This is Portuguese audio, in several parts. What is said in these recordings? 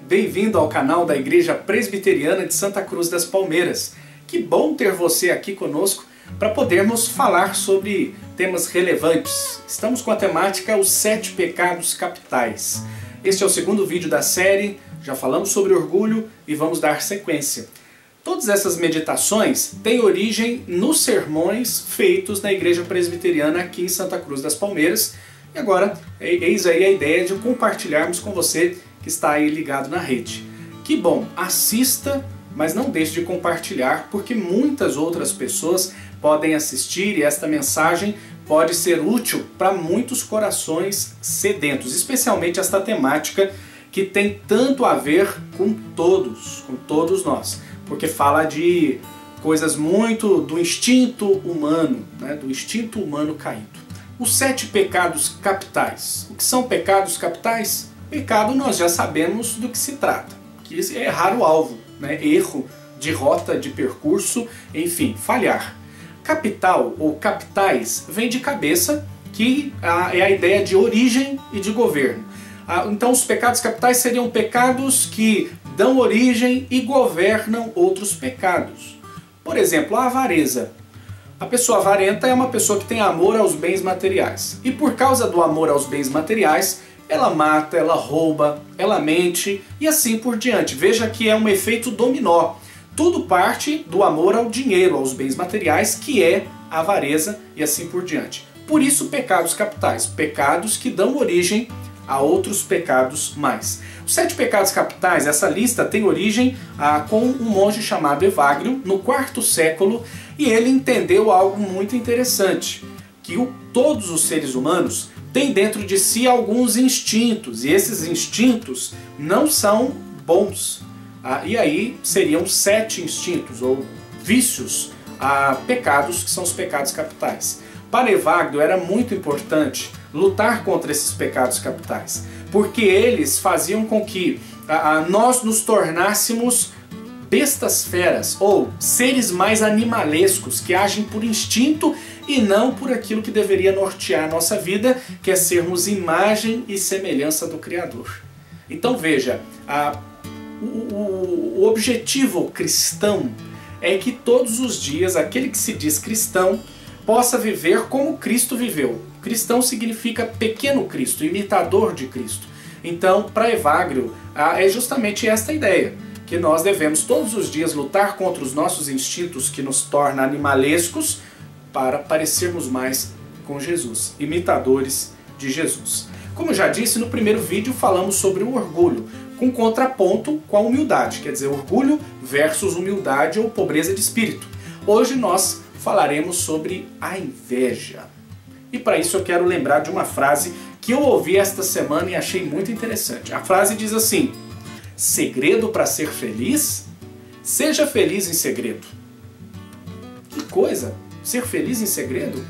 Bem-vindo ao canal da Igreja Presbiteriana de Santa Cruz das Palmeiras. Que bom ter você aqui conosco para podermos falar sobre temas relevantes. Estamos com a temática Os 7 Pecados Capitais. Este é o segundo vídeo da série, já falamos sobre orgulho e vamos dar sequência. Todas essas meditações têm origem nos sermões feitos na Igreja Presbiteriana aqui em Santa Cruz das Palmeiras. E agora, eis aí a ideia de compartilharmos com você que está aí ligado na rede. Que bom, assista, mas não deixe de compartilhar, porque muitas outras pessoas podem assistir e esta mensagem pode ser útil para muitos corações sedentos, especialmente esta temática que tem tanto a ver com todos nós, porque fala de coisas muito do instinto humano, né, do instinto humano caído. Os 7 pecados capitais. O que são pecados capitais? Pecado nós já sabemos do que se trata, que é errar o alvo, né? Erro de rota, de percurso, enfim, falhar. Capital ou capitais vem de cabeça, que é a ideia de origem e de governo. Então os pecados capitais seriam pecados que dão origem e governam outros pecados. Por exemplo, a avareza. A pessoa avarenta é uma pessoa que tem amor aos bens materiais. E por causa do amor aos bens materiais, ela mata, ela rouba, ela mente e assim por diante. Veja que é um efeito dominó. Tudo parte do amor ao dinheiro, aos bens materiais, que é a avareza e assim por diante. Por isso, pecados capitais, pecados que dão origem a outros pecados mais. Os 7 pecados capitais, essa lista tem origem com um monge chamado Evagrio, no 4º século, e ele entendeu algo muito interessante, que todos os seres humanos têm dentro de si alguns instintos, e esses instintos não são bons. E aí seriam 7 instintos, ou vícios, pecados, que são os pecados capitais. Para Evagrio era muito importante lutar contra esses pecados capitais, porque eles faziam com que nós nos tornássemos bestas feras, ou seres mais animalescos, que agem por instinto e não por aquilo que deveria nortear a nossa vida, que é sermos imagem e semelhança do Criador. Então veja, o objetivo cristão é que todos os dias aquele que se diz cristão possa viver como Cristo viveu. Cristão significa pequeno Cristo, imitador de Cristo. Então, para Evagrio, é justamente esta ideia, que nós devemos todos os dias lutar contra os nossos instintos que nos tornam animalescos para parecermos mais com Jesus, imitadores de Jesus. Como eu já disse, no primeiro vídeo falamos sobre o orgulho, com contraponto com a humildade, quer dizer, orgulho versus humildade ou pobreza de espírito. Hoje nós falaremos sobre a inveja. E para isso eu quero lembrar de uma frase que eu ouvi esta semana e achei muito interessante. A frase diz assim: segredo para ser feliz? Seja feliz em segredo. Que coisa! Ser feliz em segredo?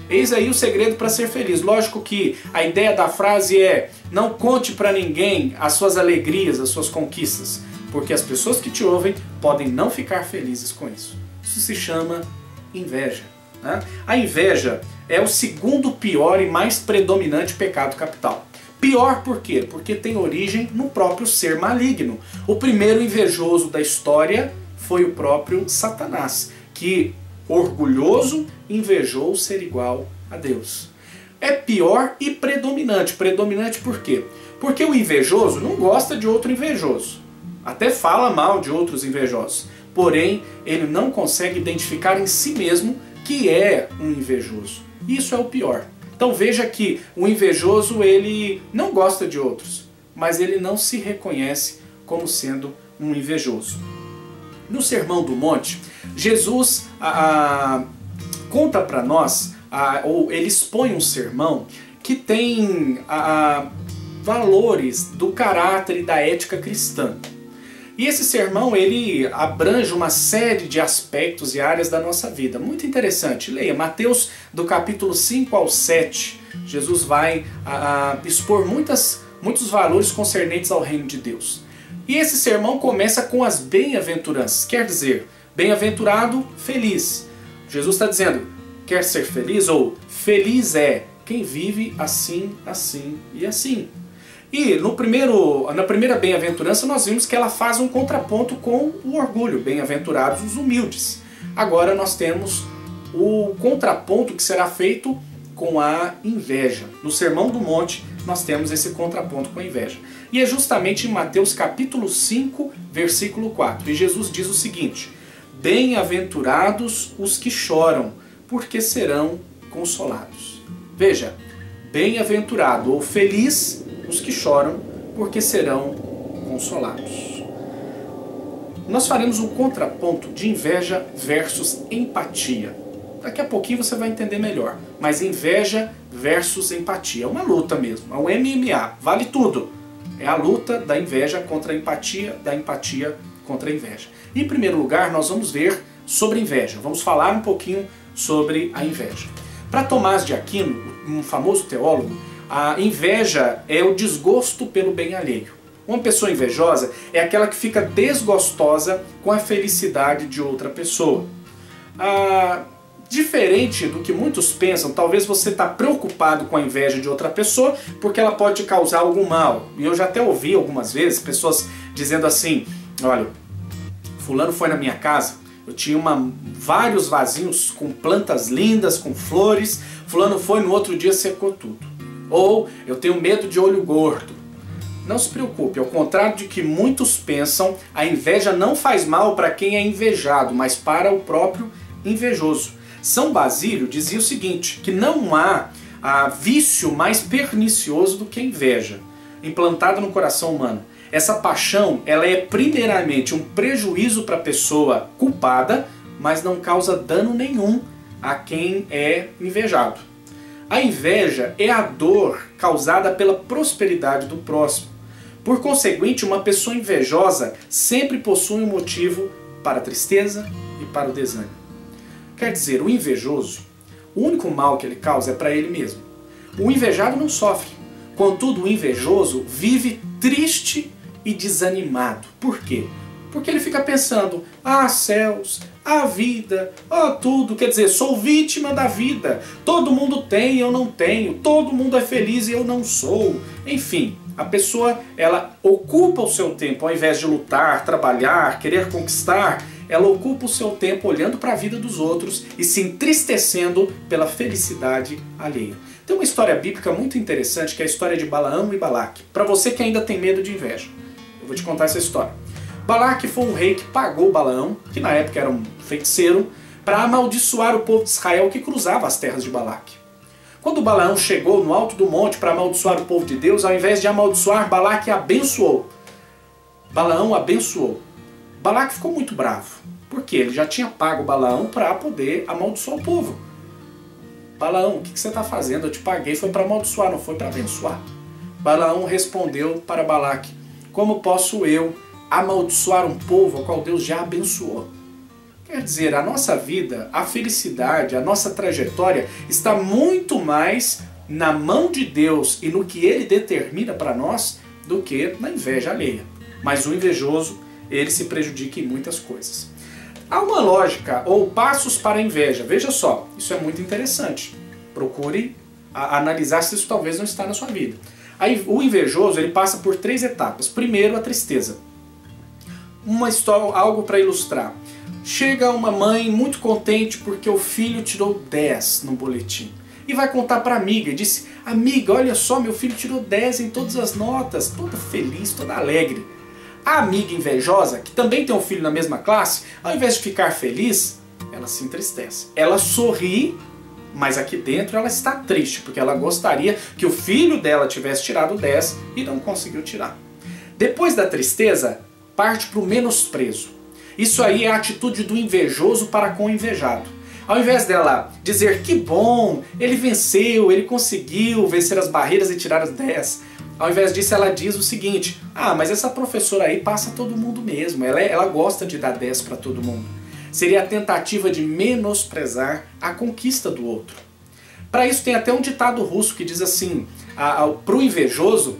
Eis aí o segredo para ser feliz. Lógico que a ideia da frase é: não conte para ninguém as suas alegrias, as suas conquistas, porque as pessoas que te ouvem podem não ficar felizes com isso. Isso se chama inveja, né? A inveja é o segundo pior e mais predominante pecado capital. Pior por quê? Porque tem origem no próprio ser maligno. O primeiro invejoso da história foi o próprio Satanás, que, orgulhoso, invejou ser igual a Deus. É pior e predominante. Predominante por quê? Porque o invejoso não gosta de outro invejoso. Até fala mal de outros invejosos. Porém, ele não consegue identificar em si mesmo que é um invejoso. Isso é o pior. Então veja que o invejoso, ele não gosta de outros, mas ele não se reconhece como sendo um invejoso. No Sermão do Monte, Jesus conta para nós, ou ele expõe um sermão que tem valores do caráter e da ética cristã. E esse sermão, ele abrange uma série de aspectos e áreas da nossa vida. Muito interessante. Leia Mateus, do capítulo 5 ao 7. Jesus vai expor muitos valores concernentes ao reino de Deus. E esse sermão começa com as bem-aventuranças. Quer dizer, bem-aventurado, feliz. Jesus está dizendo, quer ser feliz? Ou feliz é quem vive assim, assim e assim. E na primeira bem-aventurança nós vimos que ela faz um contraponto com o orgulho, bem-aventurados os humildes. Agora nós temos o contraponto que será feito com a inveja. No Sermão do Monte nós temos esse contraponto com a inveja. E é justamente em Mateus capítulo 5, versículo 4. E Jesus diz o seguinte: bem-aventurados os que choram, porque serão consolados. Veja, bem-aventurado ou feliz os que choram, porque serão consolados. Nós faremos um contraponto de inveja versus empatia. Daqui a pouquinho você vai entender melhor. Mas inveja versus empatia. É uma luta mesmo. É um MMA. Vale tudo. É a luta da inveja contra a empatia, da empatia contra a inveja. Em primeiro lugar, nós vamos ver sobre inveja. Vamos falar um pouquinho sobre a inveja. Para Tomás de Aquino, um famoso teólogo, a inveja é o desgosto pelo bem alheio. Uma pessoa invejosa é aquela que fica desgostosa com a felicidade de outra pessoa. Diferente do que muitos pensam, talvez você está preocupado com a inveja de outra pessoa porque ela pode te causar algum mal. E eu já até ouvi algumas vezes pessoas dizendo assim: olha, fulano foi na minha casa, eu tinha vários vasinhos com plantas lindas, com flores, fulano foi, no outro dia secou tudo. Ou eu tenho medo de olho gordo. Não se preocupe, ao contrário de que muios pensam, a inveja não faz mal para quem é invejado, mas para o próprio invejoso. São Basílio dizia o seguinte, que não há vício mais pernicioso do que a inveja, implantada no coração humano. Essa paixão, ela é primeiramente um prejuízo para a pessoa culpada, mas não causa dano nenhum a quem é invejado. A inveja é a dor causada pela prosperidade do próximo. Por conseguinte, uma pessoa invejosa sempre possui um motivo para a tristeza e para o desânimo. Quer dizer, o invejoso, o único mal que ele causa é para ele mesmo. O invejado não sofre. Contudo, o invejoso vive triste e desanimado. Por quê? Porque ele fica pensando: ah, céus, a vida, tudo. Quer dizer, sou vítima da vida. Todo mundo tem e eu não tenho. Todo mundo é feliz e eu não sou. Enfim, a pessoa, ela ocupa o seu tempo, ao invés de lutar, trabalhar, querer conquistar, ela ocupa o seu tempo olhando para a vida dos outros e se entristecendo pela felicidade alheia. Tem uma história bíblica muito interessante, que é a história de Balaão e Balaque. Para você que ainda tem medo de inveja, eu vou te contar essa história. Balaque foi um rei que pagou Balaão, que na época era um feiticeiro, para amaldiçoar o povo de Israel que cruzava as terras de Balaque. Quando Balaão chegou no alto do monte para amaldiçoar o povo de Deus, ao invés de amaldiçoar, Balaque abençoou. Balaão abençoou. Balaque ficou muito bravo, porque ele já tinha pago Balaão para poder amaldiçoar o povo. Balaão, o que você está fazendo? Eu te paguei, foi para amaldiçoar, não foi para abençoar. Balaão respondeu para Balaque: como posso eu amaldiçoar um povo ao qual Deus já abençoou? Quer dizer, a nossa vida, a felicidade, a nossa trajetória está muito mais na mão de Deus e no que Ele determina para nós do que na inveja alheia. Mas o invejoso, ele se prejudica em muitas coisas. Há uma lógica ou passos para a inveja. Veja só, isso é muito interessante. Procure analisar se isso talvez não está na sua vida. Aí, o invejoso, ele passa por 3 etapas. Primeiro, a tristeza. Uma história, algo para ilustrar. Chega uma mãe muito contente porque o filho tirou 10 no boletim. E vai contar para a amiga. E disse: amiga, olha só, meu filho tirou 10 em todas as notas. Toda feliz, toda alegre. A amiga invejosa, que também tem um filho na mesma classe, ao invés de ficar feliz, ela se entristece. Ela sorri, mas aqui dentro ela está triste, porque ela gostaria que o filho dela tivesse tirado 10 e não conseguiu tirar. Depois da tristeza, parte para o menosprezo. Isso aí é a atitude do invejoso para com o invejado. Ao invés dela dizer que bom, ele venceu, ele conseguiu vencer as barreiras e tirar os 10, ao invés disso ela diz o seguinte: ah, mas essa professora aí passa todo mundo mesmo, ela gosta de dar 10 para todo mundo. Seria a tentativa de menosprezar a conquista do outro. Para isso tem até um ditado russo que diz assim: para o invejoso,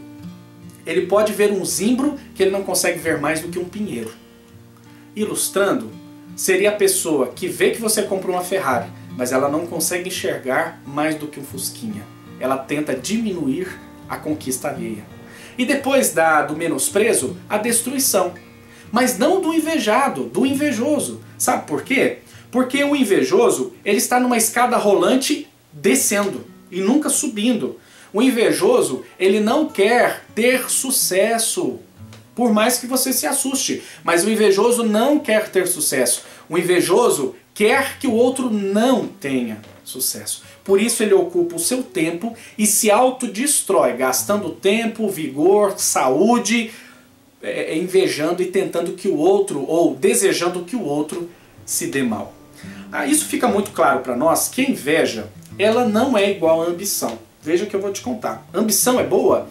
ele pode ver um zimbro que ele não consegue ver mais do que um pinheiro. Ilustrando, seria a pessoa que vê que você comprou uma Ferrari, mas ela não consegue enxergar mais do que um Fusquinha. Ela tenta diminuir a conquista alheia. E depois do menosprezo, a destruição. Mas não do invejado, do invejoso. Sabe por quê? Porque o invejoso, ele está numa escada rolante descendo e nunca subindo. O invejoso, ele não quer ter sucesso, por mais que você se assuste. Mas o invejoso não quer ter sucesso. O invejoso quer que o outro não tenha sucesso. Por isso ele ocupa o seu tempo e se autodestrói, gastando tempo, vigor, saúde, invejando e tentando que o outro, ou desejando que o outro se dê mal. Isso fica muito claro para nós que a inveja, ela não é igual à ambição. Veja que eu vou te contar. Ambição é boa?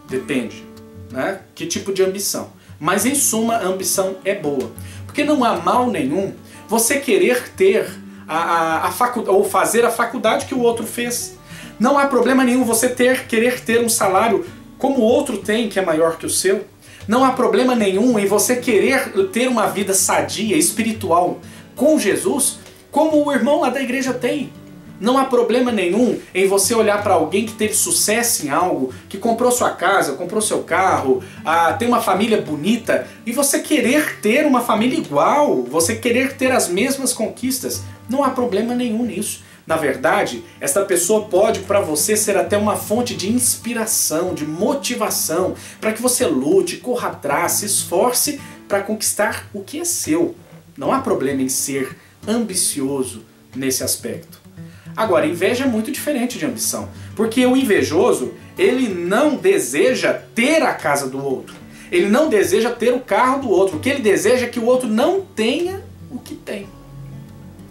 Depende, né? Que tipo de ambição? Mas em suma, a ambição é boa. Porque não há mal nenhum você querer ter ou fazer a faculdade que o outro fez. Não há problema nenhum você querer ter um salário como o outro tem, que é maior que o seu. Não há problema nenhum em você querer ter uma vida sadia, espiritual com Jesus, como o irmão lá da igreja tem. Não há problema nenhum em você olhar para alguém que teve sucesso em algo, que comprou sua casa, comprou seu carro, tem uma família bonita, e você querer ter uma família igual, você querer ter as mesmas conquistas. Não há problema nenhum nisso. Na verdade, esta pessoa pode para você ser até uma fonte de inspiração, de motivação, para que você lute, corra atrás, se esforce para conquistar o que é seu. Não há problema em ser ambicioso nesse aspecto. Agora, inveja é muito diferente de ambição, porque o invejoso, ele não deseja ter a casa do outro, ele não deseja ter o carro do outro, o que ele deseja é que o outro não tenha o que tem.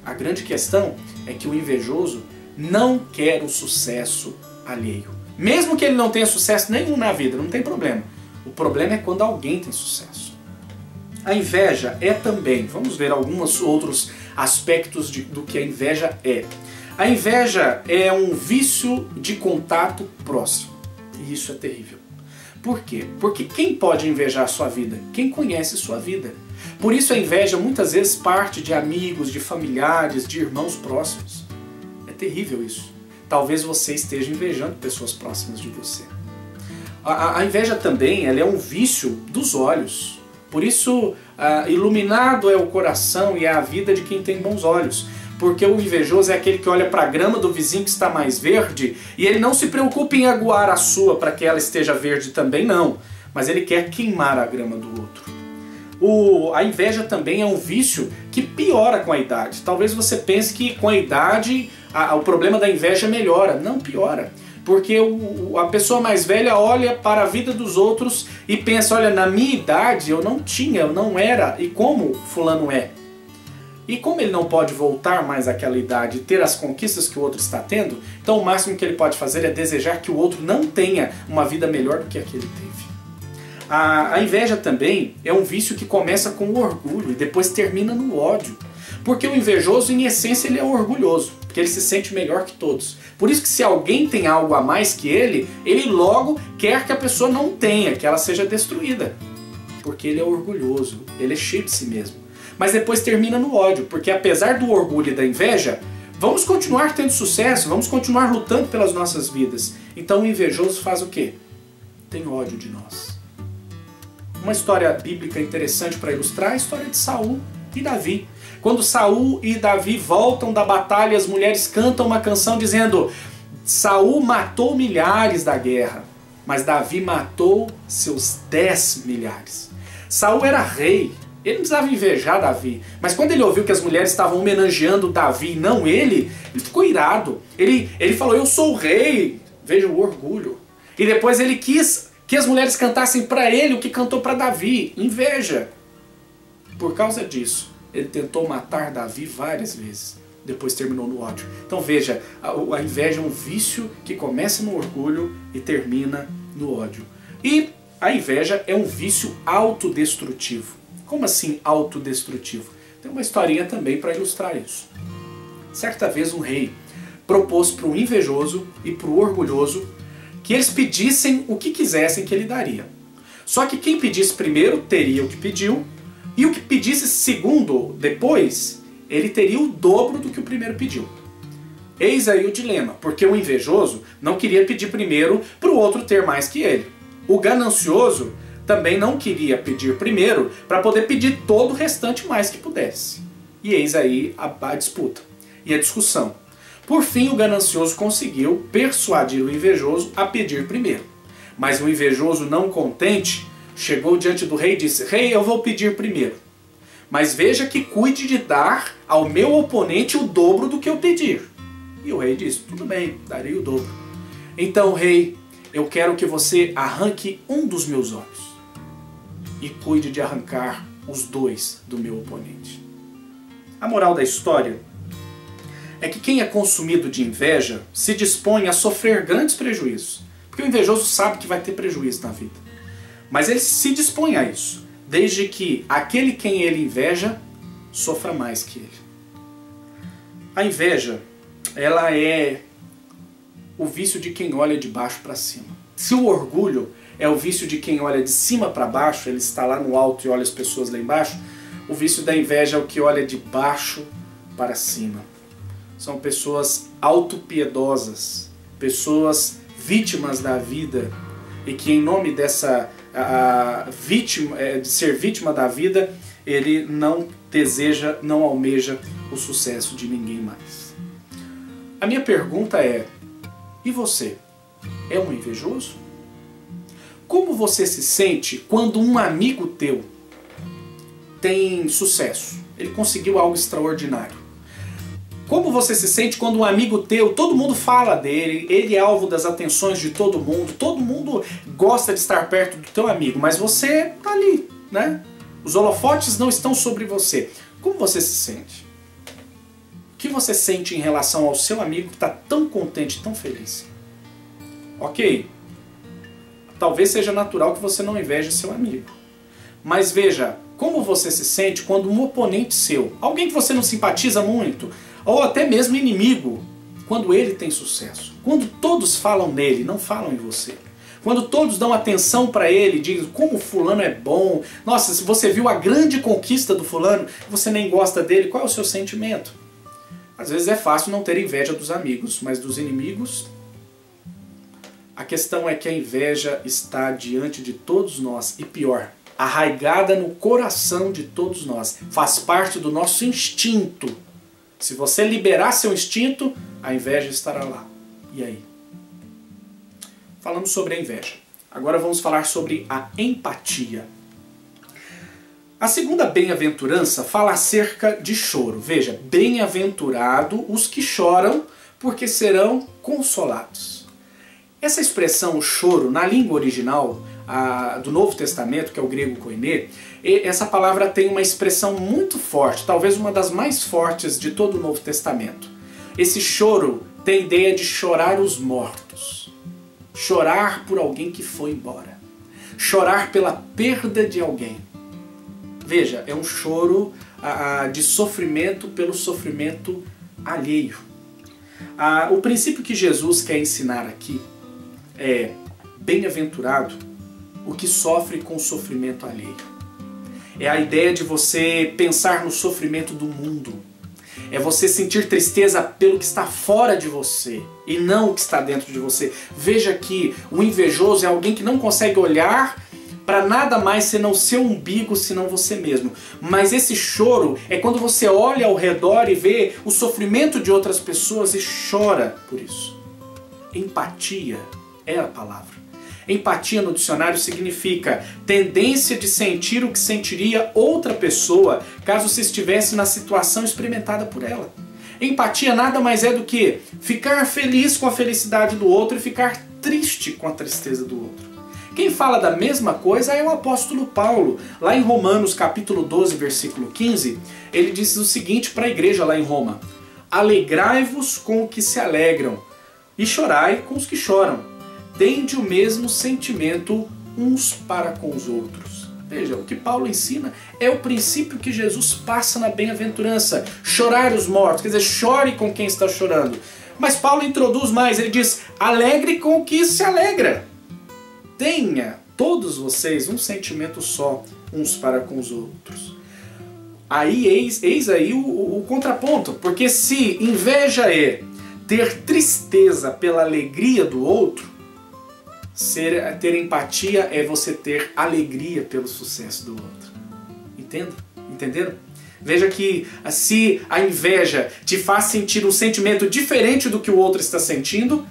A grande questão é que o invejoso não quer o sucesso alheio. Mesmo que ele não tenha sucesso nenhum na vida, não tem problema. O problema é quando alguém tem sucesso. A inveja é também, vamos ver alguns outros aspectos do que a inveja é. A inveja é um vício de contato próximo. E isso é terrível. Por quê? Porque quem pode invejar a sua vida? Quem conhece sua vida. Por isso a inveja muitas vezes parte de amigos, de familiares, de irmãos próximos. É terrível isso. Talvez você esteja invejando pessoas próximas de você. A inveja também ela é um vício dos olhos. Por isso, iluminado é o coração e é a vida de quem tem bons olhos. Porque o invejoso é aquele que olha para a grama do vizinho que está mais verde e ele não se preocupa em aguar a sua para que ela esteja verde também, não. Mas ele quer queimar a grama do outro. A inveja também é um vício que piora com a idade. Talvez você pense que com a idade o problema da inveja melhora. Não, piora. Porque a pessoa mais velha olha para a vida dos outros e pensa, olha, na minha idade eu não tinha, eu não era, e como fulano é? E como ele não pode voltar mais àquela idade e ter as conquistas que o outro está tendo, então o máximo que ele pode fazer é desejar que o outro não tenha uma vida melhor do que a que ele teve. A inveja também é um vício que começa com o orgulho e depois termina no ódio. Porque o invejoso, em essência, ele é orgulhoso, porque ele se sente melhor que todos. Por isso que se alguém tem algo a mais que ele logo quer que a pessoa não tenha, que ela seja destruída. Porque ele é orgulhoso, ele é cheio de si mesmo. Mas depois termina no ódio, porque apesar do orgulho e da inveja, vamos continuar tendo sucesso, vamos continuar lutando pelas nossas vidas. Então o invejoso faz o quê? Tem ódio de nós. Uma história bíblica interessante para ilustrar é a história de Saul e Davi. Quando Saul e Davi voltam da batalha, as mulheres cantam uma canção dizendo: Saul matou milhares da guerra, mas Davi matou seus 10 milhares. Saul era rei. Ele não precisava invejar Davi, mas quando ele ouviu que as mulheres estavam homenageando Davi e não ele ficou irado. Ele falou, eu sou o rei. Veja o orgulho. E depois ele quis que as mulheres cantassem para ele o que cantou para Davi. Inveja. Por causa disso, ele tentou matar Davi várias vezes. Depois terminou no ódio. Então veja, a inveja é um vício que começa no orgulho e termina no ódio. E a inveja é um vício autodestrutivo. Como assim autodestrutivo? Tem uma historinha também para ilustrar isso. Certa vez um rei propôs para o invejoso e para o orgulhoso que eles pedissem o que quisessem que ele daria. Só que quem pedisse primeiro teria o que pediu, e o que pedisse segundo, depois, ele teria o dobro do que o primeiro pediu. Eis aí o dilema, porque o invejoso não queria pedir primeiro para o outro ter mais que ele. O ganancioso também não queria pedir primeiro para poder pedir todo o restante mais que pudesse. E eis aí a disputa e a discussão. Por fim, o ganancioso conseguiu persuadir o invejoso a pedir primeiro. Mas o invejoso, não contente, chegou diante do rei e disse: Rei, eu vou pedir primeiro. Mas veja que cuide de dar ao meu oponente o dobro do que eu pedir. E o rei disse: tudo bem, darei o dobro. Então, rei, eu quero que você arranque um dos meus olhos e cuide de arrancar os dois do meu oponente. A moral da história é que quem é consumido de inveja se dispõe a sofrer grandes prejuízos. Porque o invejoso sabe que vai ter prejuízo na vida. Mas ele se dispõe a isso, desde que aquele quem ele inveja sofra mais que ele. A inveja, ela é o vício de quem olha de baixo para cima. Se o orgulho é o vício de quem olha de cima para baixo, ele está lá no alto e olha as pessoas lá embaixo, o vício da inveja é o que olha de baixo para cima. São pessoas autopiedosas, pessoas vítimas da vida, e que em nome dessa de ser vítima da vida, ele não deseja, não almeja o sucesso de ninguém mais. A minha pergunta é: e você? É um invejoso? Como você se sente quando um amigo teu tem sucesso? Ele conseguiu algo extraordinário. Como você se sente quando um amigo teu, todo mundo fala dele, ele é alvo das atenções de todo mundo gosta de estar perto do teu amigo, mas você tá ali, né? Os holofotes não estão sobre você. Como você se sente? O que você sente em relação ao seu amigo que está tão contente, tão feliz? Ok, talvez seja natural que você não inveje seu amigo. Mas veja, como você se sente quando um oponente seu, alguém que você não simpatiza muito, ou até mesmo inimigo, quando ele tem sucesso. Quando todos falam nele, não falam em você. Quando todos dão atenção para ele, dizem como fulano é bom, nossa, se você viu a grande conquista do fulano, você nem gosta dele, qual é o seu sentimento? Às vezes é fácil não ter inveja dos amigos, mas dos inimigos... A questão é que a inveja está diante de todos nós, e pior, arraigada no coração de todos nós. Faz parte do nosso instinto. Se você liberar seu instinto, a inveja estará lá. E aí? Falamos sobre a inveja. Agora vamos falar sobre a empatia. A segunda bem-aventurança fala acerca de choro. Veja, bem-aventurado os que choram, porque serão consolados. Essa expressão, o choro, na língua original do Novo Testamento, que é o grego koiné, essa palavra tem uma expressão muito forte, talvez uma das mais fortes de todo o Novo Testamento. Esse choro tem a ideia de chorar os mortos, chorar por alguém que foi embora, chorar pela perda de alguém. Veja, é um choro de sofrimento pelo sofrimento alheio. O princípio que Jesus quer ensinar aqui é: bem-aventurado o que sofre com o sofrimento alheio. É a ideia de você pensar no sofrimento do mundo. É você sentir tristeza pelo que está fora de você e não o que está dentro de você. Veja que o invejoso é alguém que não consegue olhar para nada mais senão o seu umbigo, senão você mesmo. Mas esse choro é quando você olha ao redor e vê o sofrimento de outras pessoas e chora por isso. Empatia é a palavra. Empatia no dicionário significa tendência de sentir o que sentiria outra pessoa caso se estivesse na situação experimentada por ela. Empatia nada mais é do que ficar feliz com a felicidade do outro e ficar triste com a tristeza do outro. Quem fala da mesma coisa é o apóstolo Paulo. Lá em Romanos capítulo 12, versículo 15, ele diz o seguinte para a igreja lá em Roma: alegrai-vos com os que se alegram e chorai com os que choram. Tende o mesmo sentimento uns para com os outros. Veja, o que Paulo ensina é o princípio que Jesus passa na bem-aventurança. Chorar os mortos, quer dizer, chore com quem está chorando. Mas Paulo introduz mais, ele diz: alegre com o que se alegra. Tenha todos vocês um sentimento só, uns para com os outros. Aí eis aí o contraponto, porque se inveja é ter tristeza pela alegria do outro, Ter empatia é você ter alegria pelo sucesso do outro. Entende? Entenderam? Veja que se a inveja te faz sentir um sentimento diferente do que o outro está sentindo,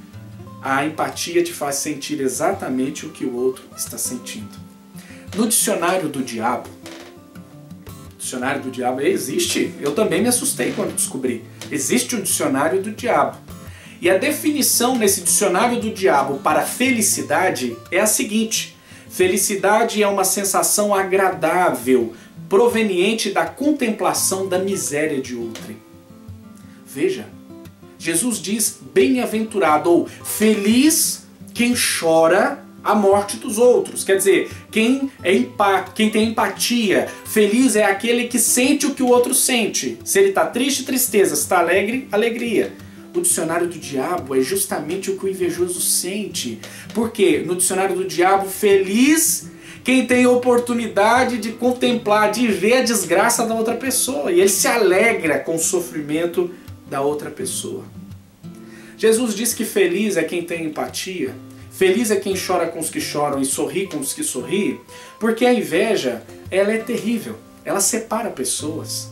a empatia te faz sentir exatamente o que o outro está sentindo. No dicionário do diabo existe, eu também me assustei quando descobri. Existe um dicionário do diabo. E a definição nesse dicionário do diabo para felicidade é a seguinte: felicidade é uma sensação agradável, proveniente da contemplação da miséria de outrem. Veja, Jesus diz bem-aventurado ou feliz quem chora a morte dos outros. Quer dizer, quem tem empatia. Feliz é aquele que sente o que o outro sente. Se ele está triste, tristeza. Se está alegre, alegria. O dicionário do diabo é justamente o que o invejoso sente. Porque no dicionário do diabo, feliz quem tem oportunidade de contemplar, de ver a desgraça da outra pessoa. E ele se alegra com o sofrimento da outra pessoa. Jesus diz que feliz é quem tem empatia. Feliz é quem chora com os que choram e sorri com os que sorriem, porque a inveja, ela é terrível, ela separa pessoas.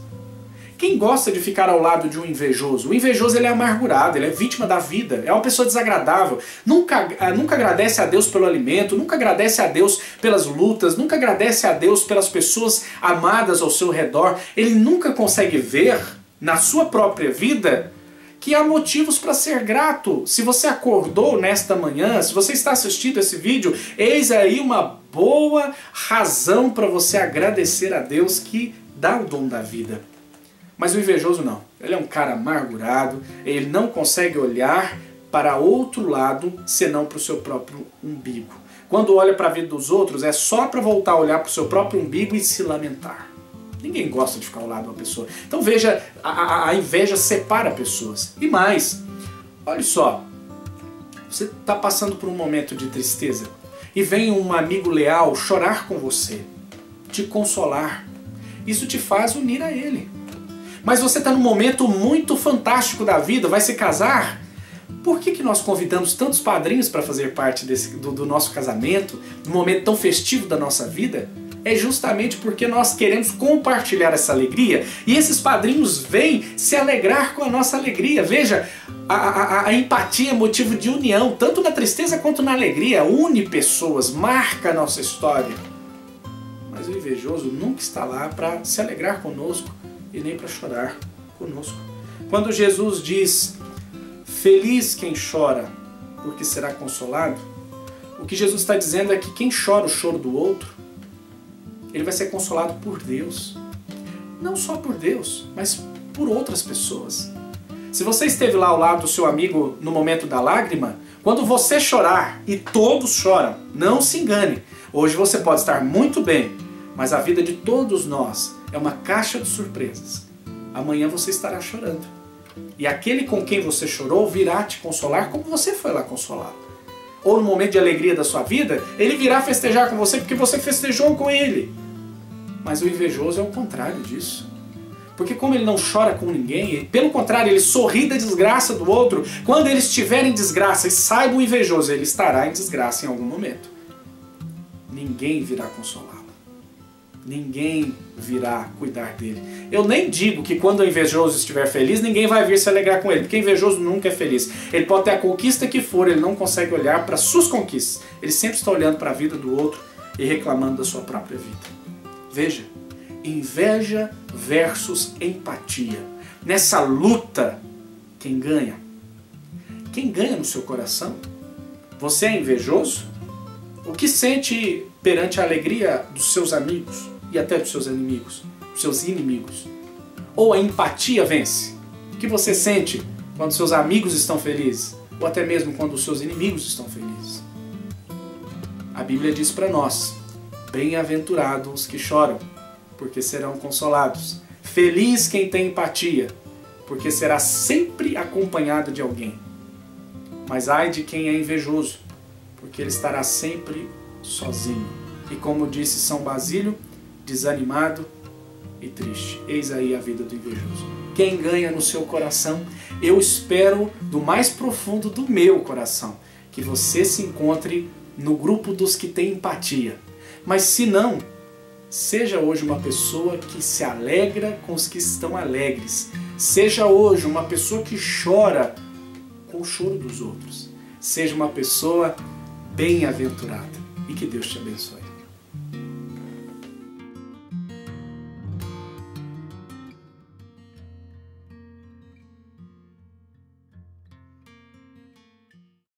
Quem gosta de ficar ao lado de um invejoso? O invejoso ele é amargurado, ele é vítima da vida, é uma pessoa desagradável, nunca agradece a Deus pelo alimento, nunca agradece a Deus pelas lutas, nunca agradece a Deus pelas pessoas amadas ao seu redor, ele nunca consegue ver na sua própria vida que há motivos para ser grato. Se você acordou nesta manhã, se você está assistindo esse vídeo, eis aí uma boa razão para você agradecer a Deus que dá o dom da vida. Mas o invejoso não. Ele é um cara amargurado, ele não consegue olhar para outro lado senão para o seu próprio umbigo. Quando olha para a vida dos outros, é só para voltar a olhar para o seu próprio umbigo e se lamentar. Ninguém gosta de ficar ao lado de uma pessoa. Então veja, a inveja separa pessoas. E mais, olha só, você está passando por um momento de tristeza e vem um amigo leal chorar com você, te consolar. Isso te faz unir a ele. Mas você está num momento muito fantástico da vida, vai se casar. Por que nós convidamos tantos padrinhos para fazer parte do nosso casamento, num momento tão festivo da nossa vida? É justamente porque nós queremos compartilhar essa alegria e esses padrinhos vêm se alegrar com a nossa alegria. Veja, a empatia é motivo de união, tanto na tristeza quanto na alegria. Une pessoas, marca a nossa história. Mas o invejoso nunca está lá para se alegrar conosco e nem para chorar conosco. Quando Jesus diz, feliz quem chora, porque será consolado, o que Jesus está dizendo é que quem chora o choro do outro, ele vai ser consolado por Deus. Não só por Deus, mas por outras pessoas. Se você esteve lá ao lado do seu amigo no momento da lágrima, quando você chorar, e todos choram, não se engane. Hoje você pode estar muito bem, mas a vida de todos nós é uma caixa de surpresas. Amanhã você estará chorando. E aquele com quem você chorou virá te consolar como você foi lá consolá-lo. Ou no momento de alegria da sua vida, ele virá festejar com você porque você festejou com ele. Mas o invejoso é o contrário disso. Porque como ele não chora com ninguém, pelo contrário, ele sorri da desgraça do outro. Quando ele estiver em desgraça, e saiba o invejoso, ele estará em desgraça em algum momento. Ninguém virá consolá-lo. Ninguém virá cuidar dele. Eu nem digo que quando o invejoso estiver feliz, ninguém vai vir se alegrar com ele, porque o invejoso nunca é feliz. Ele pode ter a conquista que for, ele não consegue olhar para suas conquistas. Ele sempre está olhando para a vida do outro e reclamando da sua própria vida. Veja, inveja versus empatia. Nessa luta, quem ganha? Quem ganha no seu coração? Você é invejoso? O que sente perante a alegria dos seus amigos e até dos seus inimigos? Dos seus inimigos? Ou a empatia vence? O que você sente quando seus amigos estão felizes? Ou até mesmo quando os seus inimigos estão felizes? A Bíblia diz para nós, bem-aventurados os que choram, porque serão consolados. Feliz quem tem empatia, porque será sempre acompanhado de alguém. Mas ai de quem é invejoso, porque ele estará sempre sozinho. E como disse São Basílio, desanimado e triste. Eis aí a vida do invejoso. Quem ganha no seu coração, eu espero do mais profundo do meu coração, que que você se encontre no grupo dos que têm empatia. Mas se não, seja hoje uma pessoa que se alegra com os que estão alegres. Seja hoje uma pessoa que chora com o choro dos outros. Seja uma pessoa bem-aventurada. E que Deus te abençoe.